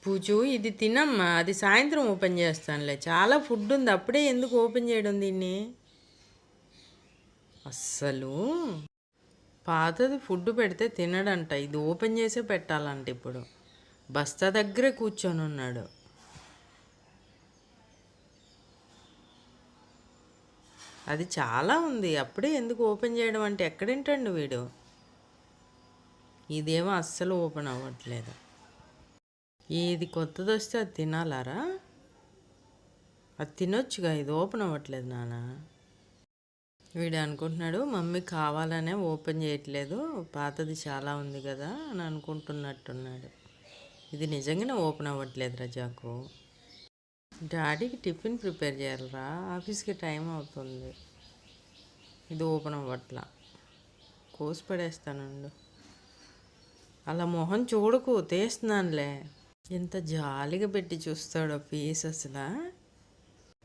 పూజు ఇది తినమ్మా, అది సాయంత్రం ఓపెన్ చేస్తానులే. చాలా ఫుడ్ ఉంది, అప్పుడే ఎందుకు ఓపెన్ చేయడం దీన్ని? అస్సలు పాతది ఫుడ్ పెడితే తినడంట, ఇది ఓపెన్ చేసే పెట్టాలంట. ఇప్పుడు బస్తా దగ్గరే కూర్చొని ఉన్నాడు. అది చాలా ఉంది, అప్పుడే ఎందుకు ఓపెన్ చేయడం అంటే ఎక్కడింటండు వీడు. ఇదేమో అస్సలు ఓపెన్ అవ్వట్లేదు. ఏది కొత్తది వస్తే అది తినాలారా? అది తినొచ్చుగా, ఇది ఓపెన్ అవ్వట్లేదు నాన్న. వీడు అనుకుంటున్నాడు మమ్మీ కావాలనే ఓపెన్ చేయట్లేదు, పాతది చాలా ఉంది కదా అని అనుకుంటున్నట్టున్నాడు. ఇది నిజంగానే ఓపెన్ అవ్వట్లేదు రజాకు. డాడీకి టిఫిన్ ప్రిపేర్ చేయాలరా, ఆఫీస్కి టైం అవుతుంది. ఇది ఓపెన్ అవ్వట్లా, కోసి పడేస్తానండు. అలా మొహం చూడకు, తీస్తున్నానులే. ఎంత జాలిగా పెట్టి చూస్తాడో పీస్ అసలు.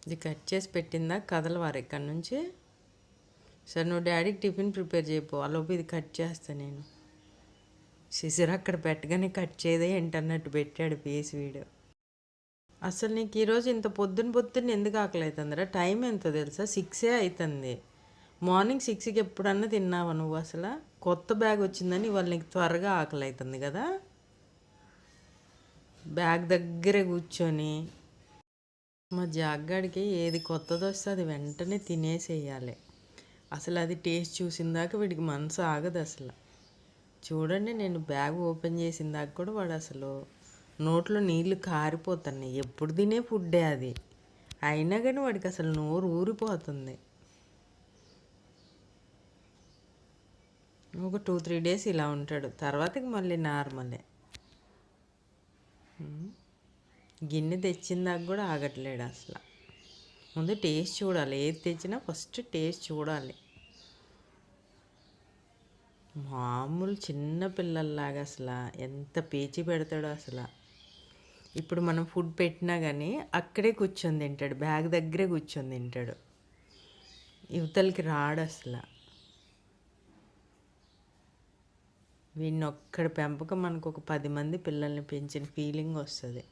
ఇది కట్ చేసి పెట్టిందా కదలవారు ఇక్కడి నుంచి. సరే నువ్వు డాడీకి టిఫిన్ ప్రిపేర్ చేయపో, అలోపు ఇది కట్ చేస్తా నేను. సిజర్ అక్కడ పెట్టగానే కట్ చేయదే ఏంటన్నట్టు పెట్టాడు పీస్ వీడు. అసలు నీకు ఈరోజు ఇంత పొద్దున్న ఎందుకు ఆకలి అవుతుందిరా? టైం ఎంతో తెలుసా? 6 అవుతుంది. మార్నింగ్ 6కి ఎప్పుడన్నా తిన్నావా నువ్వు? అసలు కొత్త బ్యాగ్ వచ్చిందని ఇవాళ నీకు త్వరగా ఆకలి అవుతుంది కదా. బ్యాగ్ దగ్గరే కూర్చొని మా జాగ్గాడికి ఏది కొత్తది వస్తే అది వెంటనే తినేసేయాలి. అసలు అది టేస్ట్ చూసిందాక వీడికి మనసు ఆగదు అసలు. చూడండి, నేను బ్యాగ్ ఓపెన్ చేసిందాక కూడా వాడు అసలు నోట్లో నీళ్లు కారిపోతున్నాయి. ఎప్పుడు తినే ఫుడ్డే అది, అయినా కానీ వాడికి అసలు నోరు ఊరిపోతుంది. ఒక 2-3 డేస్ ఇలా ఉంటాడు, తర్వాతకి మళ్ళీ నార్మలే. గిన్నె తెచ్చిందాక కూడా ఆగట్లేడు అసలు. ముందు టేస్ట్ చూడాలి, ఏది తెచ్చినా ఫస్ట్ టేస్ట్ చూడాలి. మామూలు చిన్న పిల్లల్లాగా అసలు ఎంత పేచి పెడతాడో అసలు. ఇప్పుడు మనం ఫుడ్ పెట్టినా కానీ అక్కడే కూర్చొని తింటాడు, బ్యాగ్ దగ్గరే కూర్చొని తింటాడు, యువతలకి రాడు అసలు. వీడిని ఒక్కడి పెంపకం మనకు ఒక 10 మంది పిల్లల్ని పెంచిన ఫీలింగ్ వస్తుంది.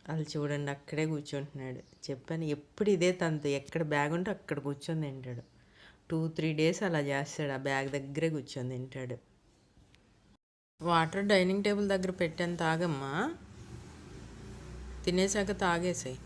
వాళ్ళు చూడండి అక్కడే కూర్చుంటున్నాడు. చెప్పాను ఎప్పుడు ఇదే తంతు, ఎక్కడ బ్యాగ్ ఉంటే అక్కడ కూర్చొని తింటాడు. 2-3 డేస్ అలా చేస్తాడు, ఆ బ్యాగ్ దగ్గరే కూర్చొని తింటాడు. వాటర్ డైనింగ్ టేబుల్ దగ్గర పెట్టాను, తాగమ్మా. తినేసాక తాగేసాయి.